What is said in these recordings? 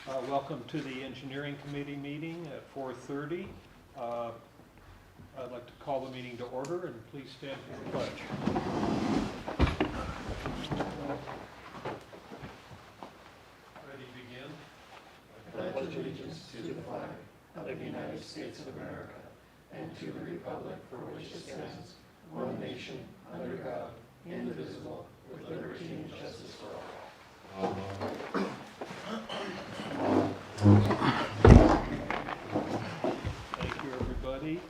Welcome to the Engineering Committee meeting at 4:30. I'd like to call the meeting to order, and please stand for the pledge. Ready to begin? I pledge allegiance to the flag of the United States of America and to the republic for which it stands, one nation, under God, indivisible, with liberty and justice for all. Thank you, everybody.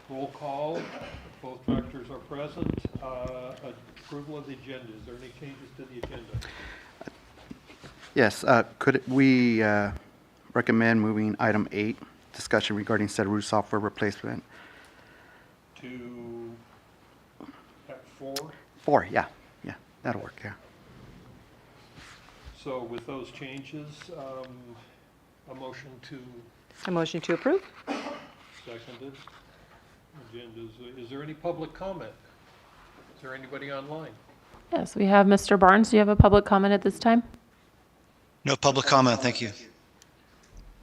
Roll call. Both directors are present. Approval of the agenda. Is there any changes to the agenda? Yes, could we recommend moving item 8, discussion regarding CSD software replacement? To at 4. 4, yeah, that'll work, yeah. So with those changes, a motion to A motion to approve? seconded. Agendas. Is there any public comment? Is there anybody online? Yes, we have Mr. Barnes. Do you have a public comment at this time? No public comment, thank you.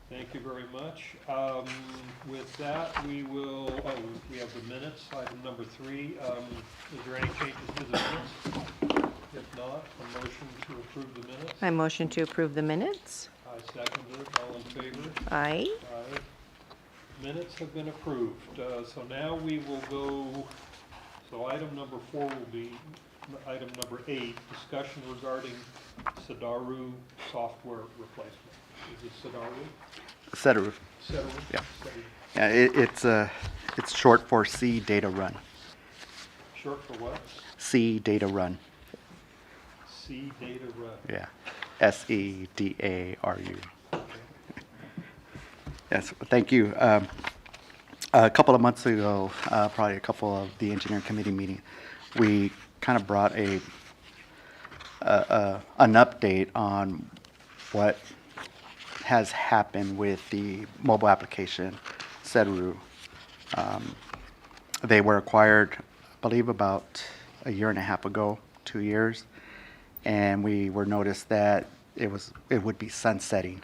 Thank you very much. With that, we will, we have the minutes, item number 3. Is there any changes to the minutes? If not, a motion to approve the minutes. I motion to approve the minutes. I second it. All in favor? Aye. Aye. Minutes have been approved. So now we will go, so item number 4 will be item number 8, discussion regarding CSD software replacement. Is it CSD? CSD. CSD? Yeah. Yeah, it's short for C Data Run. Short for what? C Data Run. C Data Run. Yeah. SEDARU. Okay. Yes, thank you. A couple of months ago, probably a couple of the engineering committee meeting, we kind of brought an update on what has happened with the mobile application, CSD. They were acquired, I believe, about a year and a half ago, 2 years, and we were noticed that it would be sunsetting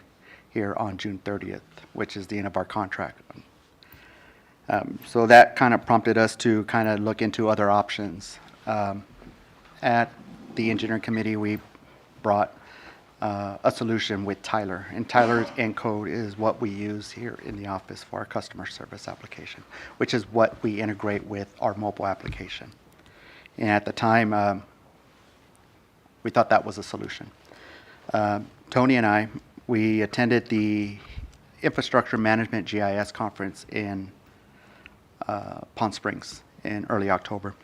here on June 30th, which is the end of our contract. So that kind of prompted us to kind of look into other options. At the engineering committee, we brought a solution with Tyler, and Tyler's Encode is what we use here in the office for our customer service application, which is what we integrate with our mobile application. And at the time, we thought that was a solution. Tony and I, we attended the Infrastructure Management GIS conference in Palm Springs in early October.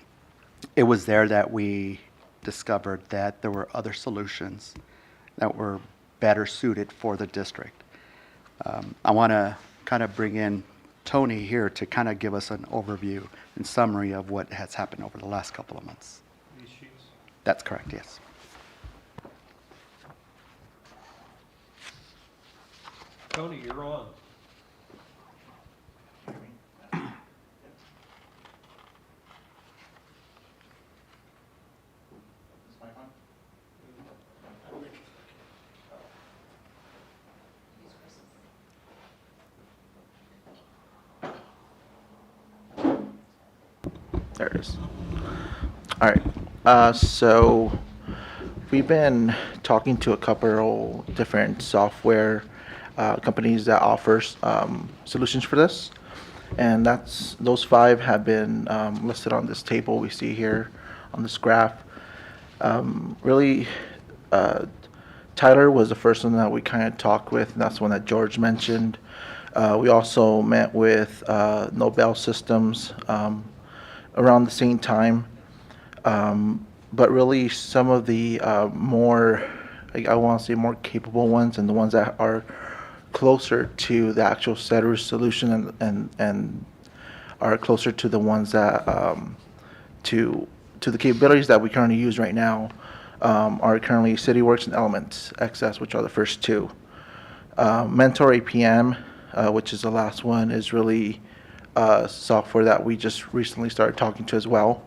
It was there that we discovered that there were other solutions that were better suited for the district. I want to kind of bring in Tony here to kind of give us an overview and summary of what has happened over the last couple of months. These sheets? That's correct, yes. Tony, you're on. There it is. All right. So we've been talking to a couple different software companies that offers solutions for this, and those 5 have been listed on this table we see here on this graph. Really, Tyler was the first one that we kind of talked with, and that's the one that George mentioned. We also met with Nobel Systems around the same time, but really some of the more, I want to say, more capable ones, and the ones that are closer to the actual CSD solution and are closer to the ones that to the capabilities that we currently use right now are currently CityWorks and Elements XS, which are the first 2. Mentor APM, which is the last one, is really software that we just recently started talking to as well.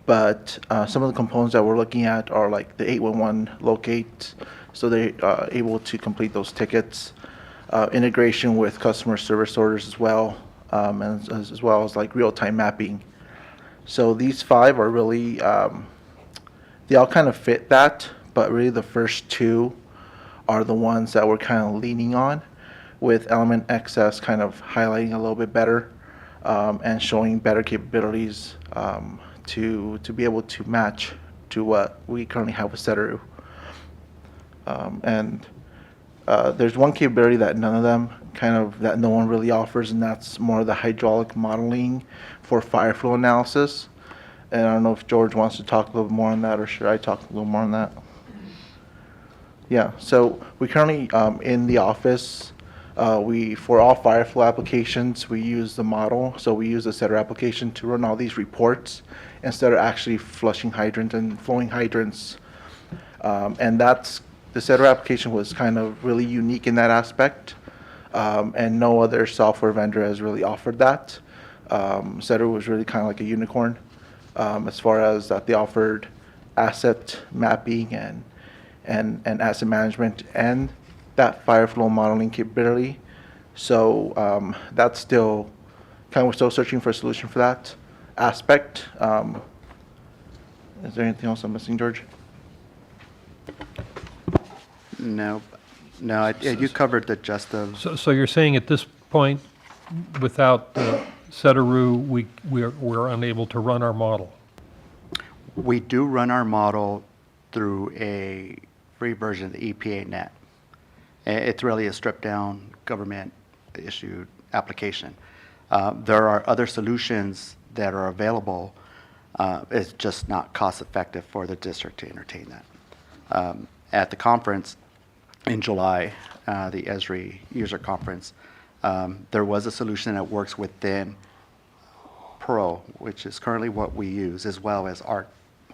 But some of the components that we're looking at are like the 811 locate so they able to complete those tickets. Integration with customer service orders as well, and as well as like real-time mapping. So these 5 are really, they all kind of fit that, but really the first 2 are the ones that we're kind of leaning on, with Element XS kind of highlighting a little bit better, and showing better capabilities to be able to match to what we currently have with Seteru. And there's one capability that none of them that no one really offers, and that's more the hydraulic modeling for fire flow analysis. And I don't know if George wants to talk a little more on that, or should I talk a little more on that? Yeah, so we currently, in the office, for all fire flow applications, we use the model. So we use the Setter application to run all these reports instead of actually flushing hydrants and flowing hydrants. And the Setter application was kind of really unique in that aspect. And no other software vendor has really offered that. Setter was really kind of like a unicorn, as far as that they offered asset mapping and asset management and that fire flow modeling capability. So that's still we're still searching for a solution for that aspect. Is there anything else I'm missing, George? No, you covered the gist of. So you're saying at this point, without Seteru, we're unable to run our model? We do run our model through a free version of the EPA net. It's really a stripped-down, government-issued application. There are other solutions that are available. It's just not cost-effective for the district to entertain that. At the conference in July, the ESRI user conference, there was a solution that works within Pro, which is currently what we use, as well as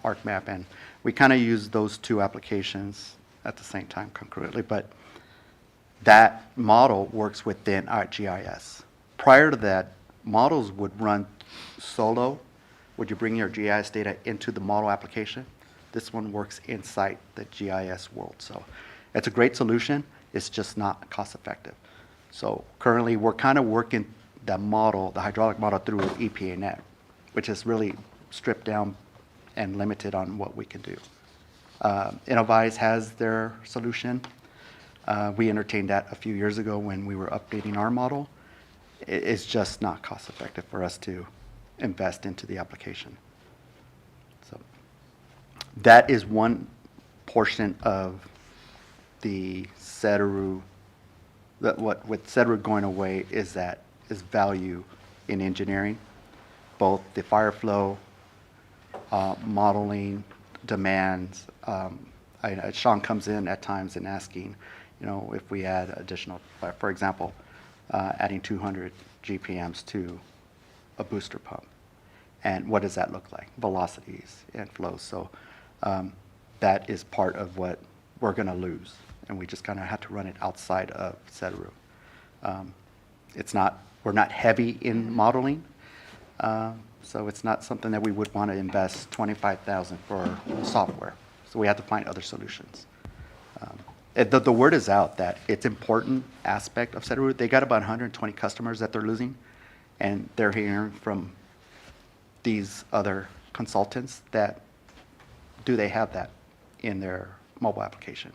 ArcMap, and we kind of use those 2 applications at the same time concurrently, but that model works within ArcGIS. Prior to that, models would run solo. Would you bring your GIS data into the model application? This one works inside the GIS world. So it's a great solution. It's just not cost effective. So currently we're kind of working the model, the hydraulic model, through EPA net, which is really stripped down and limited on what we can do. Innovise has their solution. We entertained that a few years ago when we were updating our model. It's just not cost effective for us to invest into the application. So that is one portion of the Seteru, with Seteru going away is value in engineering, both the fire flow, modeling, demands. Sean comes in at times and asking, if we add additional, for example, adding 200 GPMs to a booster pump. And what does that look like? Velocities and flows. So that is part of what we're going to lose. And we just kind of have to run it outside of Seteru. We're not heavy in modeling. So it's not something that we would want to invest $25,000 for software. So we have to find other solutions. The word is out that it's important aspect of Seteru. They got about 120 customers that they're losing, and they're hearing from these other consultants that do they have that in their mobile application,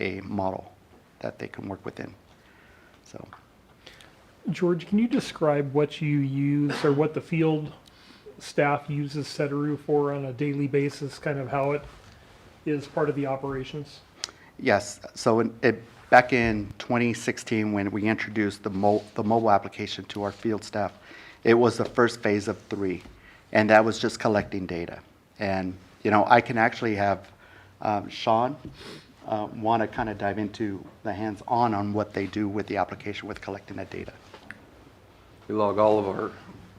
a model that they can work within. So, George, can you describe what you use or what the field staff uses Seteru for on a daily basis, kind of how it is part of the operations? yes, so back in 2016 when we introduced the mobile application to our field staff, it was the first phase of 3, and that was just collecting data. And I can actually have Sean want to kind of dive into the hands-on on what they do with the application with collecting that data. We log all of our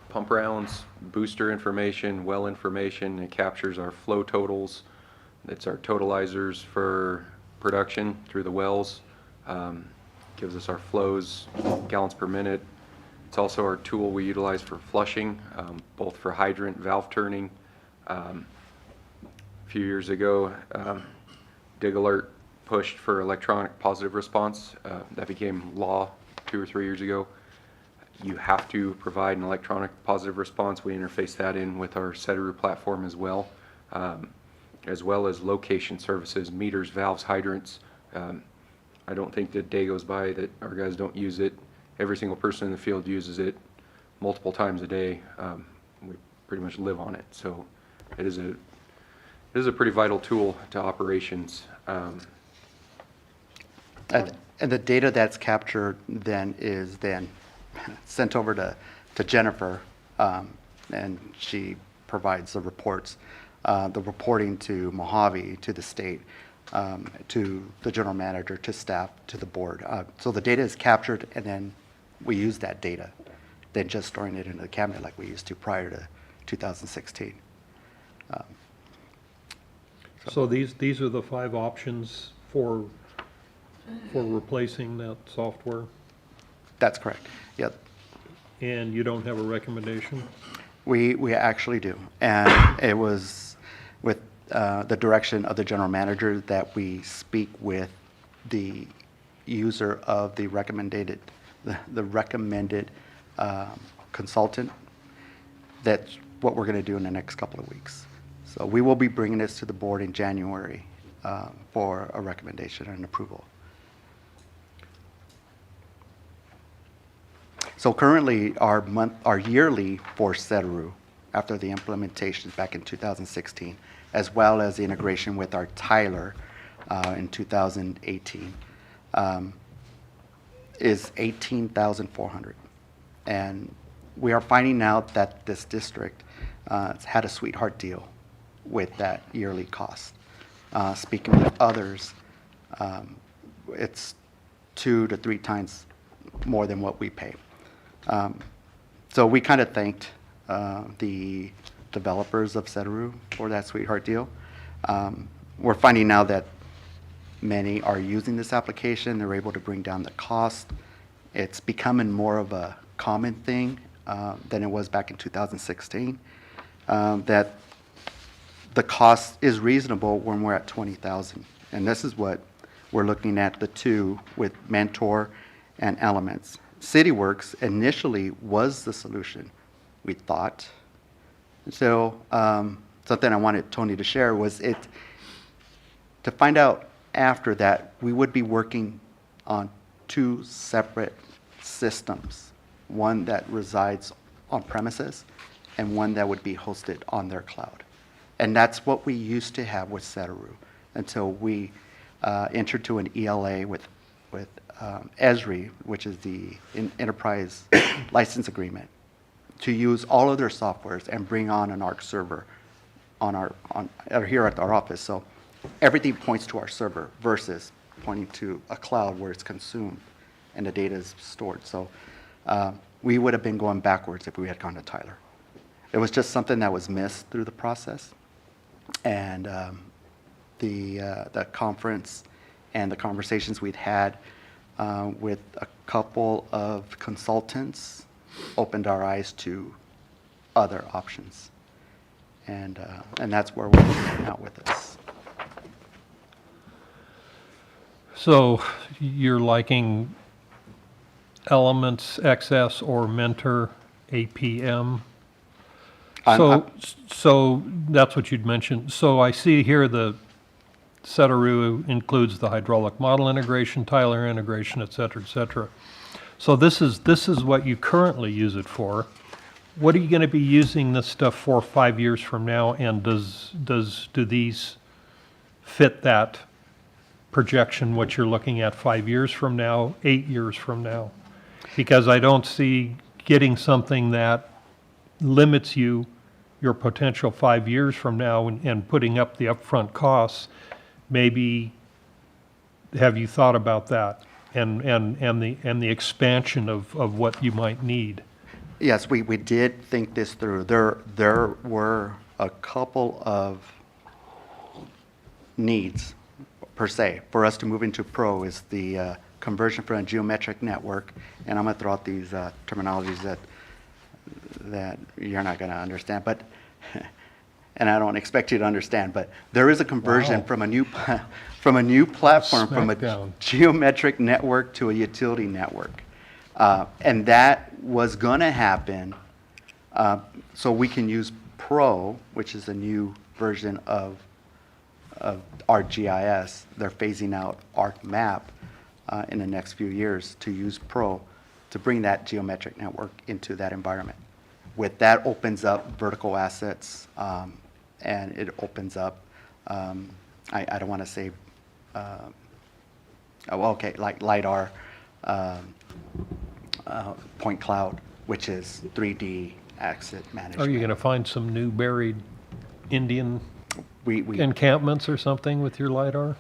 pump rounds, booster information, well information. It captures our flow totals. It's our totalizers for production through the wells. Gives us our flows, gallons per minute. It's also our tool we utilize for flushing, both for hydrant, valve turning. A few years ago, Dig Alert pushed for electronic positive response. That became law 2 or 3 years ago. You have to provide an electronic positive response. We interface that in with our Setaru platform as well as location services, meters, valves, hydrants. I don't think the day goes by that our guys don't use it. Every single person in the field uses it multiple times a day. We pretty much live on it. So it is a pretty vital tool to operations. And the data that's captured then is then sent over to Jennifer, and she provides the reports, the reporting to Mojave, to the state, to the general manager, to staff, to the board. So the data is captured, and then we use that data, than just storing it into the cabinet like we used to prior to 2016. So these are the 5 options for replacing that software, That's correct. Yep. and you don't have a recommendation? We actually do. And it was with the direction of the general manager that we speak with the user of the recommended consultant. That's what we're going to do in the next couple of weeks. So we will be bringing this to the board in January for a recommendation and approval. So currently, our yearly for Setaru, after the implementation back in 2016, as well as the integration with our Tyler in 2018, is $18,400. And we are finding out that this district had a sweetheart deal with that yearly cost. Speaking with others, it's 2 to 3 times more than what we pay. So we kind of thanked the developers of Setaru for that sweetheart deal. We're finding now that many are using this application. They're able to bring down the cost. It's becoming more of a common thing than it was back in 2016. That the cost is reasonable when we're at 20,000. And this is what we're looking at, the 2 with Mentor and Elements. CityWorks initially was the solution, we thought. So something I wanted Tony to share was to find out after that we would be working on 2 separate systems, one that resides on premises and one that would be hosted on their cloud. And that's what we used to have with Setaru until we entered to an ELA with Esri, which is the enterprise license agreement, to use all of their softwares and bring on an ARC server here at our office. So everything points to our server versus pointing to a cloud where it's consumed and the data is stored. So we would have been going backwards if we had gone to Tyler. It was just something that was missed through the process. And the conference and the conversations we'd had with a couple of consultants opened our eyes to other options. And that's where we're going out with this. So you're liking Elements XS or Mentor APM? So that's what you'd mentioned. So I see here the Setaru includes the hydraulic model integration, Tyler integration, et cetera, et cetera. So this is what you currently use it for. What are you going to be using this stuff for 5 years from now? And do these fit that projection, what you're looking at 5 years from now, 8 years from now? Because I don't see getting something that limits your potential 5 years from now and putting up the upfront costs. Maybe have you thought about that and the expansion of what you might need? Yes, we did think this through. There were a couple of needs, per se, for us to move into Pro is the conversion from a geometric network, and I'm going to throw out these terminologies that you're not going to understand, but and I don't expect you to understand, but there is a conversion Wow. from a new from a new platform, from a Smackdown. geometric network to a utility network. And that was going to happen so we can use Pro, which is a new version of ArcGIS. They're phasing out ArcMap in the next few years to use Pro to bring that geometric network into that environment. With that opens up vertical assets, and it opens up, I don't want to say, like LiDAR, point cloud, which is 3D asset management. Are you going to find some new buried Indian We encampments or something with your LiDAR?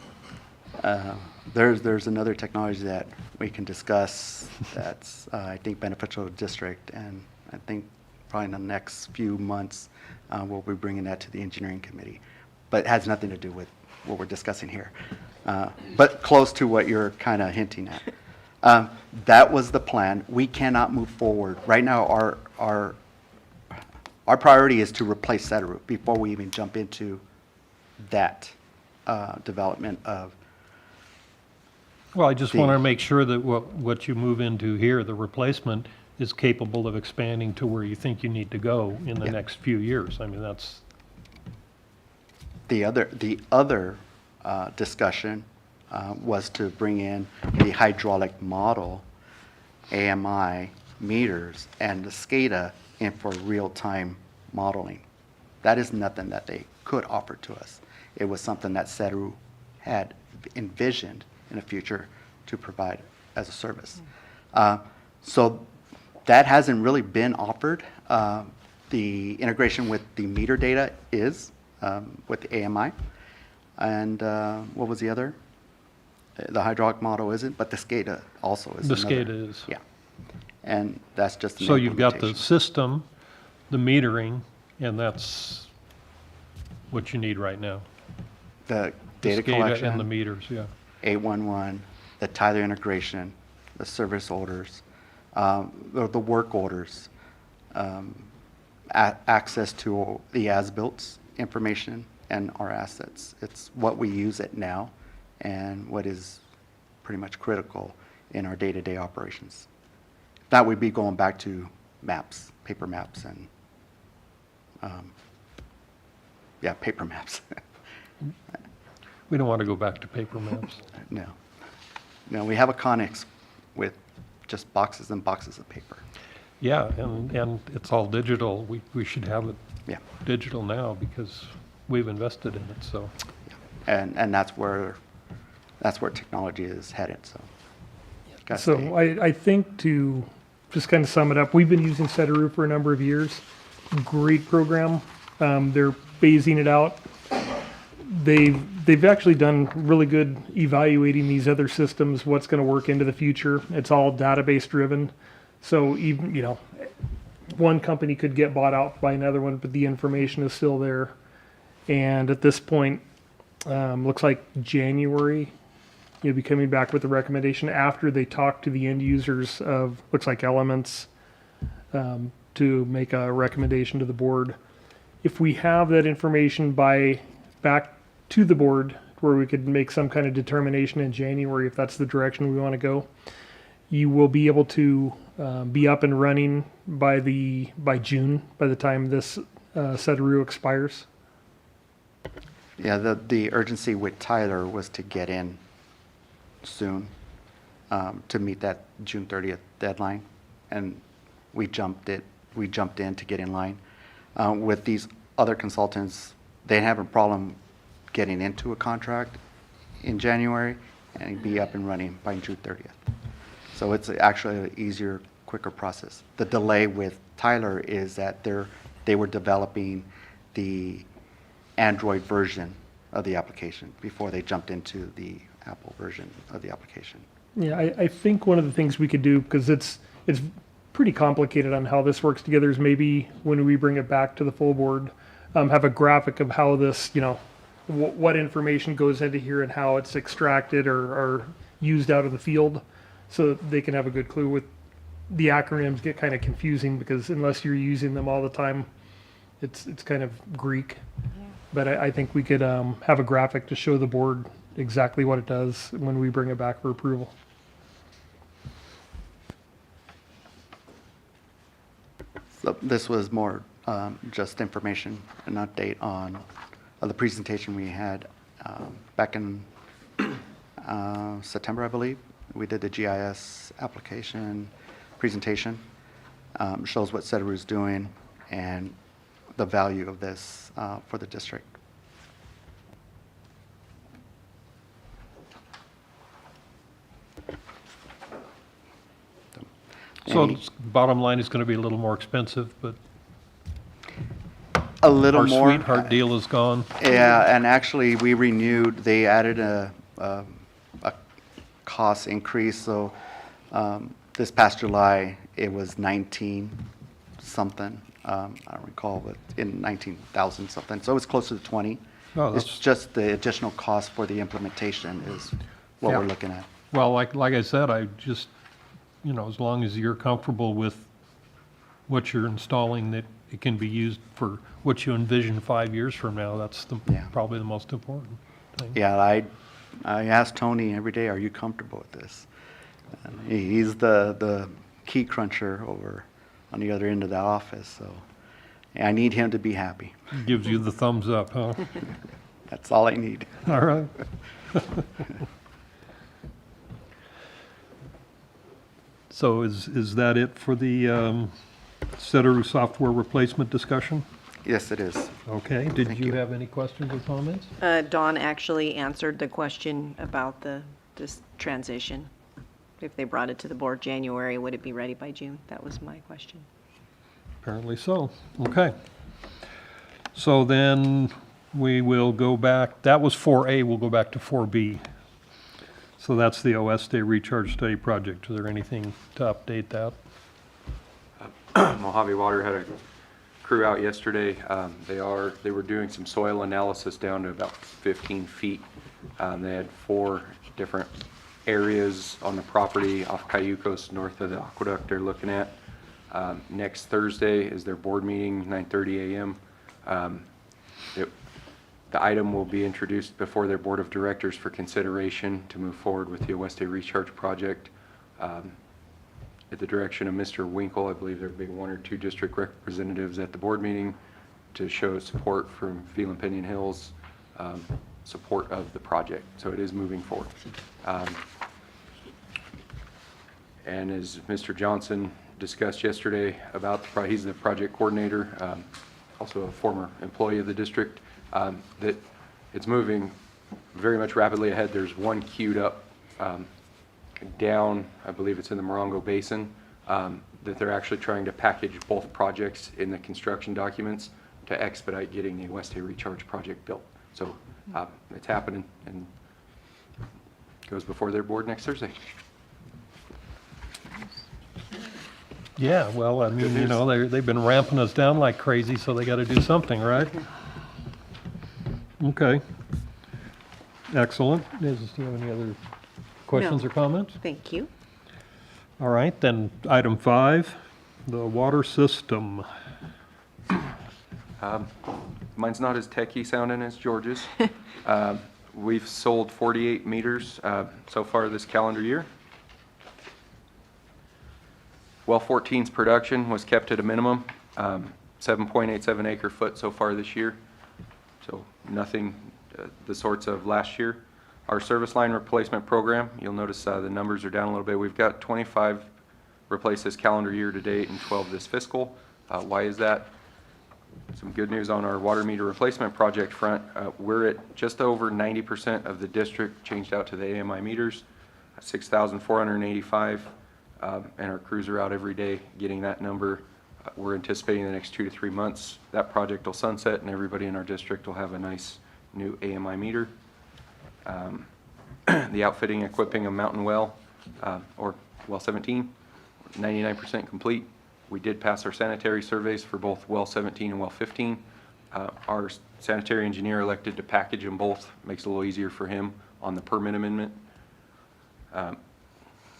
There's another technology that we can discuss that's, I think, beneficial to the district, and I think probably in the next few months, we'll be bringing that to the engineering committee. But it has nothing to do with what we're discussing here, but close to what you're kind of hinting at. That was the plan. We cannot move forward. Right now, our priority is to replace Setaru before we even jump into that development of. Well, I just want to make sure that what you move into here, the replacement, is capable of expanding to where you think you need to go in the Yeah. next few years. I mean, that's, The other discussion was to bring in the hydraulic model, AMI meters, and the SCADA in for real-time modeling. That is nothing that they could offer to us. It was something that Setaru had envisioned in the future to provide as a service. So that hasn't really been offered. The integration with the meter data is with the AMI. And what was the other? The hydraulic model isn't, but the SCADA also is. the another. SCADA is. Yeah. And that's just an So you've got the implementation. system, the metering, and that's what you need right now. The The data SCADA collection. and the meters, yeah. 811, the Tyler integration, the service orders, the work orders, access to the as-built information and our assets. It's what we use it now and what is pretty much critical in our day-to-day operations. That would be going back to maps, paper maps, and paper maps. We don't want to go back to paper maps. No. No, we have a Connex with just boxes and boxes of paper. Yeah, and it's all digital. We should have it Yeah. digital now because we've invested in it, so. And that's where technology is headed, so. gotta So stay. I think to just kind of sum it up, we've been using Setaru for a number of years. Great program. They're phasing it out. They've actually done really good evaluating these other systems, what's going to work into the future. It's all database driven. So even, one company could get bought out by another one, but the information is still there. And at this point, looks like January, you'll be coming back with a recommendation after they talk to the end users of, looks like Elements, to make a recommendation to the board. If we have that information back to the board where we could make some kind of determination in January, if that's the direction we want to go, you will be able to be up and running by June, by the time this Setaru expires. Yeah, the urgency with Tyler was to get in soon, to meet that June 30th deadline, and we jumped in to get in line. With these other consultants, they have a problem getting into a contract in January and be up and running by June 30th. So it's actually an easier, quicker process. The delay with Tyler is that they were developing the Android version of the application before they jumped into the Apple version of the application. Yeah, I think one of the things we could do, because it's pretty complicated on how this works together, is maybe when we bring it back to the full board, have a graphic of how this, what information goes into here and how it's extracted or used out of the field, so that they can have a good clue. With the acronyms get kind of confusing because unless you're using them all the time, it's kind of Greek. But I think we could have a graphic to show the board exactly what it does when we bring it back for approval. So this was more just information, an update on the presentation we had back in September, I believe. We did the GIS application presentation. Shows what CEDRU is doing and the value of this for the district. So Any- bottom line is going to be a little more expensive, but A little our more. sweetheart deal is gone. Yeah, and actually, we renewed, they added a cost increase, so this past July, it was 19 something, I don't recall, but in 19,000 something, so it was closer to 20. Oh, It's that's- just the additional cost for the implementation is what Yeah. we're looking at. Well, like I said, I just, as long as you're comfortable with what you're installing, that it can be used for what you envision 5 years from now, that's Yeah. probably the most important thing. Yeah, I ask Tony every day, are you comfortable with this? And he's the key cruncher over on the other end of the office, so I need him to be happy. Gives you the thumbs up, huh? That's all I need. All right. So is that it for the CEDRU software replacement discussion? Yes, it is. Okay, did Thank you you. have any questions or comments? Dawn actually answered the question about this transition. If they brought it to the board January, would it be ready by June? That was my question. Apparently so. Okay. So then we will go back, that was 4A, we'll go back to 4B. So that's the OS Day Recharge Study Project. Is there anything to update that? Mojave Water had a crew out yesterday. They were doing some soil analysis down to about 15 feet. They had 4 different areas on the property off Cayucos, north of the aqueduct they're looking at. Next Thursday is their board meeting, 9:30 a.m. The item will be introduced before their board of directors for consideration to move forward with the OS Day Recharge Project. At the direction of Mr. Winkle, I believe there'll be 1 or 2 district representatives at the board meeting to show support from Phelan Piñon Hills, support of the project. So it is moving forward. And as Mr. Johnson discussed yesterday about he's the project coordinator, also a former employee of the district, that it's moving very much rapidly ahead. There's one queued up down, I believe it's in the Morongo Basin, that they're actually trying to package both projects in the construction documents to expedite getting the West Day Recharge project built. So it's happening and goes before their board next Thursday. Yeah, well, I mean, they've been ramping us down like crazy, so they got to do something, right? Okay. Excellent. Do you have any other questions No. or comments? Thank you. All right, then, item 5, the water system. Mine's not as techie sounding as George's. We've sold 48 meters so far this calendar year. Well 14's production was kept at a minimum, 7.87 acre foot so far this year. So nothing the sorts of last year. Our service line replacement program, you'll notice the numbers are down a little bit. We've got 25 replaced this calendar year to date and 12 this fiscal. Why is that? Some good news on our water meter replacement project front. We're at just over 90% of the district changed out to the AMI meters, 6,485, and our crews are out every day getting that number. We're anticipating the next 2 to 3 months that project will sunset and everybody in our district will have a nice new AMI meter. The outfitting, equipping of Mountain Well, or Well 17, 99% complete. We did pass our sanitary surveys for both Well 17 and Well 15. Our sanitary engineer elected to package them both. Makes it a little easier for him on the permit amendment.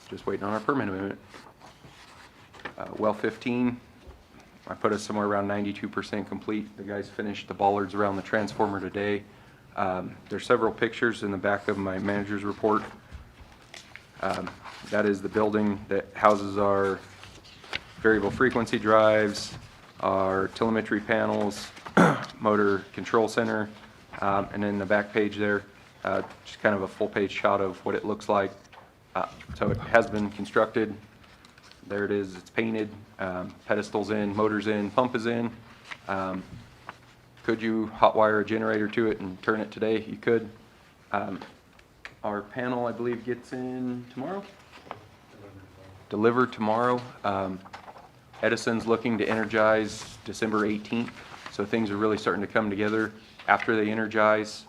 Just waiting on our permit amendment. Well 15, I put us somewhere around 92% complete. The guys finished the bollards around the transformer today. There's several pictures in the back of my manager's report. That is the building that houses our variable frequency drives, our telemetry panels, motor control center, and then the back page there, just kind of a full-page shot of what it looks like. So it has been constructed. There it is. It's painted, pedestals in, motors in, pump is in. Could you hotwire a generator to it and turn it today? You could. Our panel, I believe, gets in tomorrow? Delivered tomorrow. Edison's looking to energize December 18th, so things are really starting to come together. After they energize,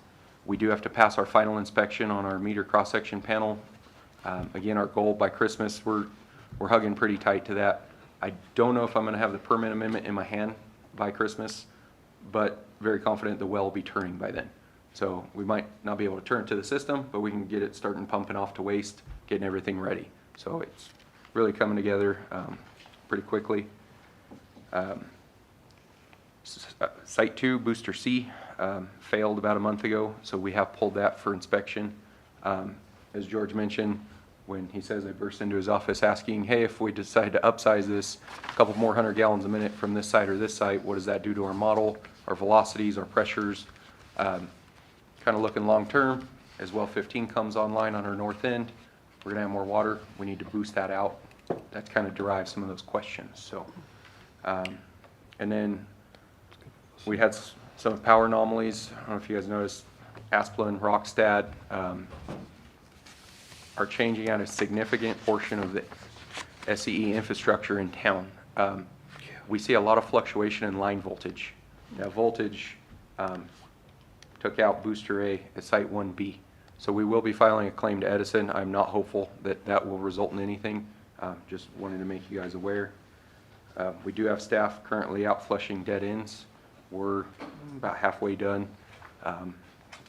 we do have to pass our final inspection on our meter cross-section panel. Again, our goal by Christmas, we're hugging pretty tight to that. I don't know if I'm going to have the permit amendment in my hand by Christmas, but very confident the well will be turning by then. So we might not be able to turn it to the system, but we can get it starting pumping off to waste, getting everything ready. So it's really coming together pretty quickly. Site 2, Booster C, failed about a month ago, so we have pulled that for inspection. As George mentioned, when he says I burst into his office asking, hey, if we decide to upsize this a couple more 100 gallons a minute from this site or this site, what does that do to our model, our velocities, our pressures? Kind of looking long term, as well 15 comes online on our north end, we're gonna have more water. We need to boost that out. That kind of derives some of those questions. So, and then we had some power anomalies. I don't know if you guys noticed, Asplin, Rockstad are changing out a significant portion of the SCE infrastructure in town. We see a lot of fluctuation in line voltage. Now voltage took out Booster A at Site 1B. So we will be filing a claim to Edison. I'm not hopeful that that will result in anything. Just wanted to make you guys aware. We do have staff currently out flushing dead ends. We're about halfway done,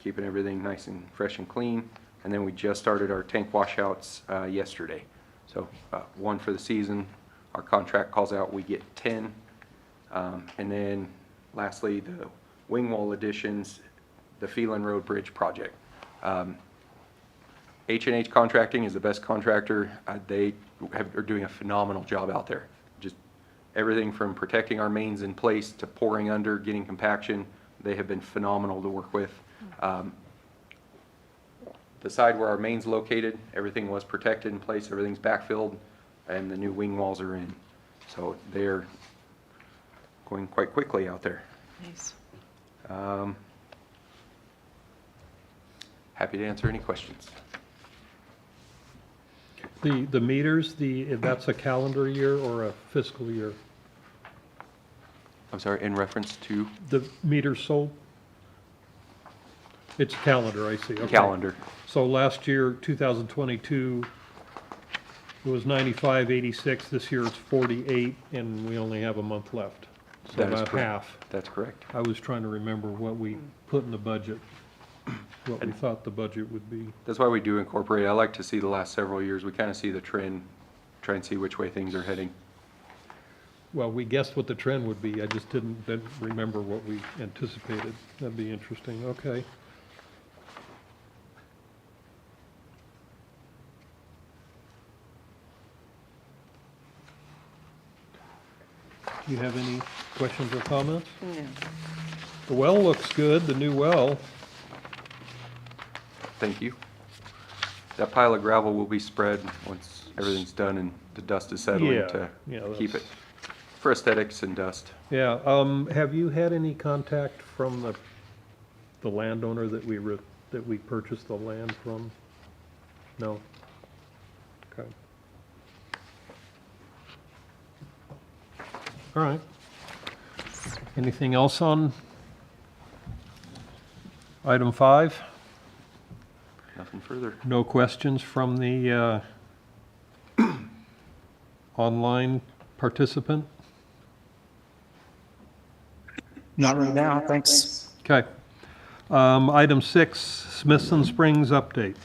keeping everything nice and fresh and clean. And then we just started our tank washouts yesterday. So one for the season. Our contract calls out, we get 10. And then lastly, the wing wall additions, the Phelan Road Bridge project. H&H Contracting is the best contractor. They are doing a phenomenal job out there. Just everything from protecting our mains in place to pouring under, getting compaction. They have been phenomenal to work with. The side where our main's located, everything was protected in place, everything's backfilled, and the new wing walls are in. So they're going quite quickly out there. Nice. Happy to answer any questions. The meters, that's a calendar year or a fiscal year? I'm sorry, in reference to The meters sold? It's calendar, I see. Okay. calendar. So last year, 2022, it was 95.86. This year it's 48, and we only have a month left. So That is about correct. half. That's correct. I was trying to remember what we put in the budget, what we thought the budget would be. That's why we do incorporate. I like to see the last several years. We kind of see the trend, try and see which way things are heading. Well, we guessed what the trend would be. I just didn't remember what we anticipated. That'd be interesting. Okay. Do you have any questions or comments? No. The well looks good, the new well. Thank you. That pile of gravel will be spread once everything's done and the dust is settling Yeah, to yeah, keep it that's- for aesthetics and dust. Yeah, have you had any contact from the landowner that we purchased the land from? No? Okay. All right. Anything else on item 5? Nothing further. No questions from the online participant? Not right now, thanks. Okay. Item 6, Smithson Springs update.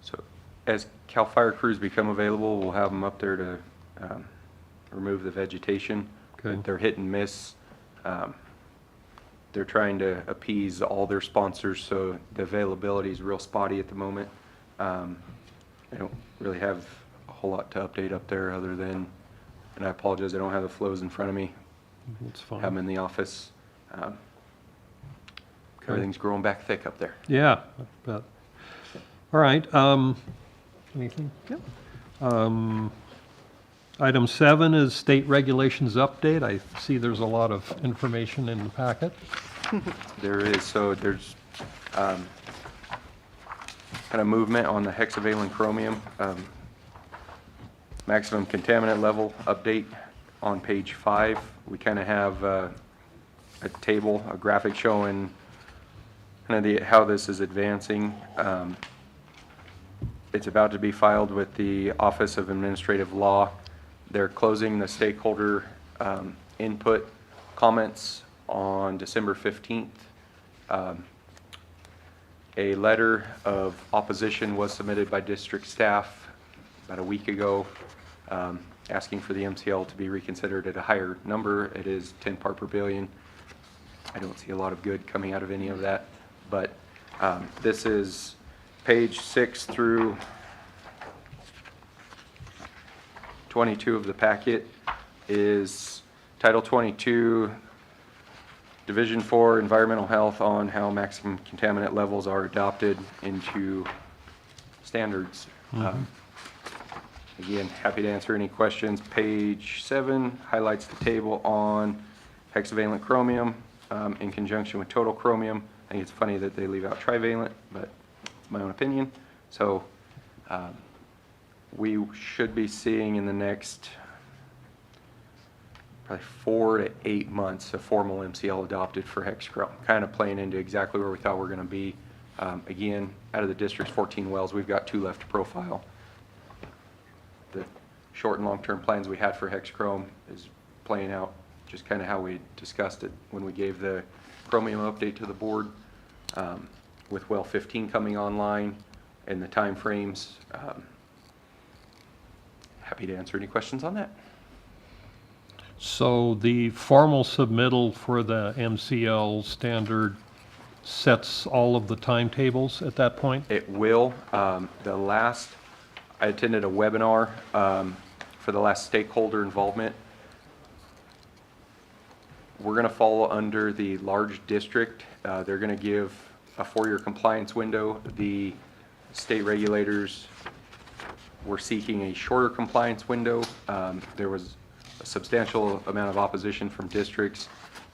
So as CAL FIRE crews become available, we'll have them up there to remove the vegetation. Okay. They're hit and miss. They're trying to appease all their sponsors, so the availability is real spotty at the moment. I don't really have a whole lot to update up there other than, and I apologize, I don't have the flows in front of me. That's fine. Have them in the office. Everything's growing back thick up there. Yeah, I bet. All right, anything? Item 7 is state regulations update. I see there's a lot of information in the packet. There is, so there's kind of movement on the hexavalent chromium. Maximum contaminant level update on page 5. We kind of have a table, a graphic showing kind of how this is advancing. It's about to be filed with the Office of Administrative Law. They're closing the stakeholder input comments on December 15th. A letter of opposition was submitted by district staff about a week ago, asking for the MCL to be reconsidered at a higher number. It is 10 part per billion. I don't see a lot of good coming out of any of that, but this is page 6 through 22 of the packet is Title 22, Division 4, Environmental Health, on how maximum contaminant levels are adopted into standards. Again, happy to answer any questions. Page 7 highlights the table on hexavalent chromium in conjunction with total chromium. I think it's funny that they leave out trivalent, but it's my own opinion. So we should be seeing in the next probably 4 to 8 months a formal MCL adopted for hexachrome, kind of playing into exactly where we thought we were going to be. Again, out of the district's 14 wells, we've got 2 left to profile. The short and long-term plans we had for hexachrome is playing out just kind of how we discussed it when we gave the chromium update to the board, with well 15 coming online and the time frames. Happy to answer any questions on that. So the formal submittal for the MCL standard sets all of the timetables at that point? It will. I attended a webinar for the last stakeholder involvement. We're going to fall under the large district. They're going to give a 4-year compliance window. The state regulators were seeking a shorter compliance window. There was a substantial amount of opposition from districts.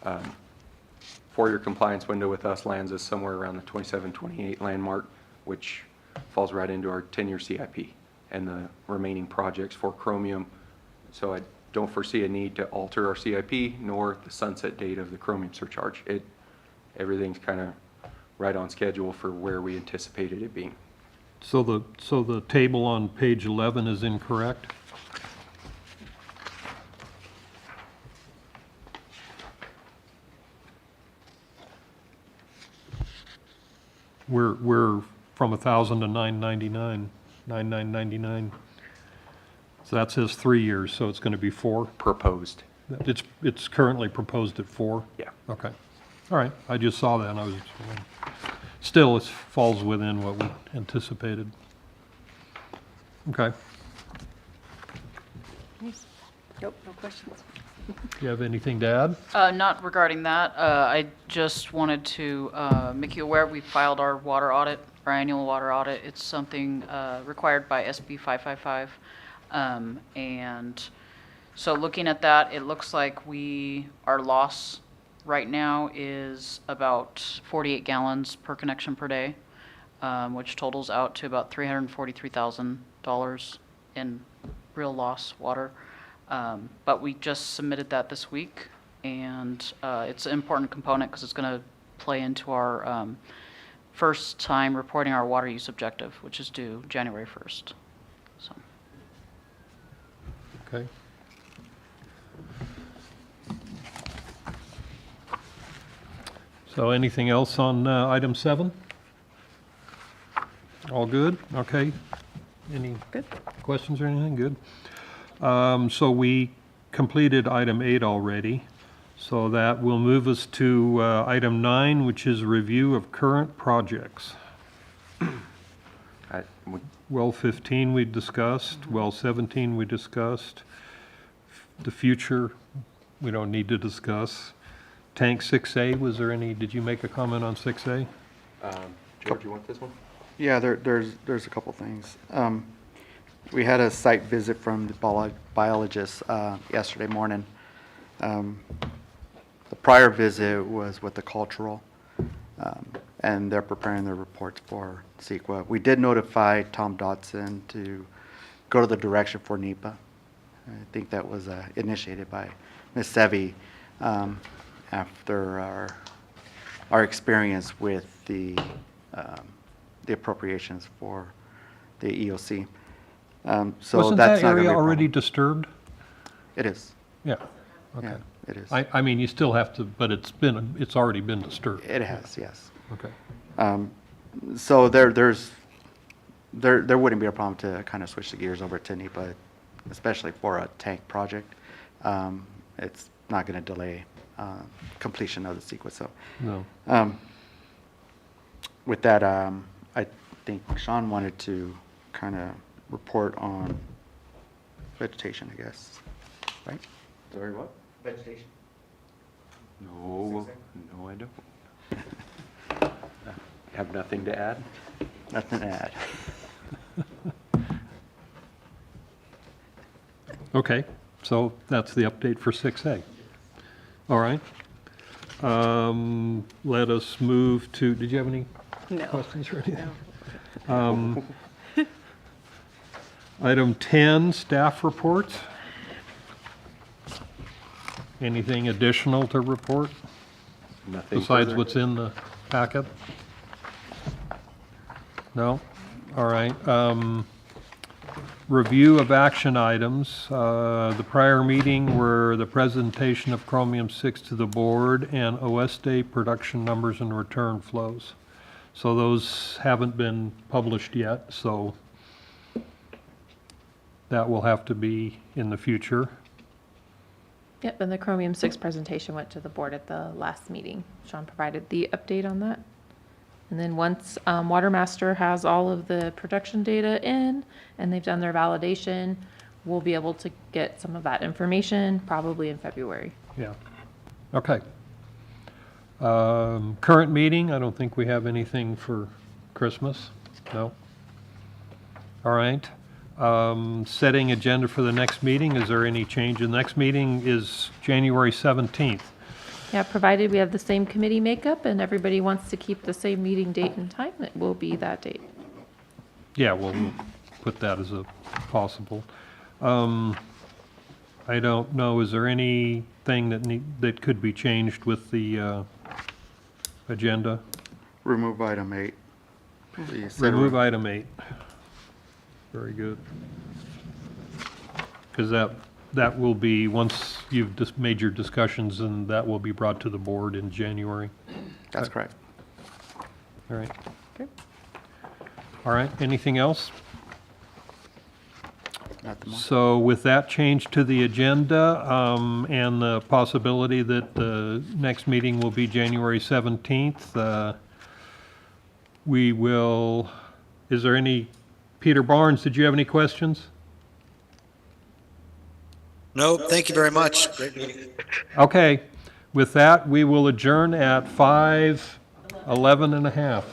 4-year compliance window with us lands us somewhere around the 27-28 landmark, which falls right into our 10-year CIP and the remaining projects for chromium. So I don't foresee a need to alter our CIP nor the sunset date of the chromium surcharge. Everything's kind of right on schedule for where we anticipated it being. So the table on page 11 is incorrect? We're from 1,000 to 999, 9999. So that says 3 years, so it's going to be 4? Proposed. It's currently proposed at 4? Yeah. Okay. All right, I just saw that, and I was, still, it falls within what we anticipated. Okay. Nope, no questions. Do you have anything to add? Not regarding that. I just wanted to make you aware, we filed our water audit, our annual water audit. It's something required by SB 555. And so looking at that, it looks like our loss right now is about 48 gallons per connection per day, which totals out to about $343,000 in real loss water. But we just submitted that this week, and it's an important component because it's going to play into our first time reporting our water use objective, which is due January 1st. So. Okay. So anything else on item 7? All good? Okay. Any Good. questions or anything? Good. So we completed item 8 already, so that will move us to item 9, which is review of current projects. Well 15 we discussed, well 17 we discussed. The future, we don't need to discuss. Tank 6A, was there any, did you make a comment on 6A? George, you want this one? Yeah, there's a couple things. We had a site visit from the biologist yesterday morning. The prior visit was with the cultural, and they're preparing their reports for CEQA. We did notify Tom Dodson to go to the direction for NEPA. I think that was initiated by Ms. Sevi after our experience with the appropriations for the EOC. So Wasn't that's that not gonna be area a already problem. disturbed? It is. Yeah, okay. Yeah, it is. I mean, you still have to, but it's already been disturbed. It has, yes. Okay. So there wouldn't be a problem to kind of switch the gears over to NEPA, especially for a tank project. It's not going to delay completion of the CEQA. So No. with that, I think Sean wanted to kind of report on vegetation, I guess, right? Sorry, what? Vegetation. No, no, I don't. Have nothing to add? Nothing to add. Okay, so that's the update for 6A. All right. Let us move to, did you have any No. questions or anything? Item 10, staff reports. Anything additional to report Nothing besides further. what's in the packet? No? All right. Review of action items. The prior meeting were the presentation of Chromium-6 to the board and OSD production numbers and return flows. So those haven't been published yet, so that will have to be in the future. Yep, and the Chromium-6 presentation went to the board at the last meeting. Sean provided the update on that. And then once Watermaster has all of the production data in and they've done their validation, we'll be able to get some of that information probably in February. Yeah. Okay. Current meeting, I don't think we have anything for Christmas. No? All right. Setting agenda for the next meeting, is there any change? The next meeting is January 17th. Yeah, provided we have the same committee makeup and everybody wants to keep the same meeting date and time, it will be that date. Yeah, we'll put that as a possible. I don't know, is there anything that could be changed with the agenda? Remove item 8. Please. Remove item 8. Very good. Because that will be, once you've just made your discussions, and that will be brought to the board in January. That's correct. All right. Okay. All right, anything else? Nothing more. So with that change to the agenda, and the possibility that the next meeting will be January 17th, we will, is there any, Peter Barnes, did you have any questions? No, thank you very much. Great meeting. Okay, with that, we will adjourn at 5:11 and a half.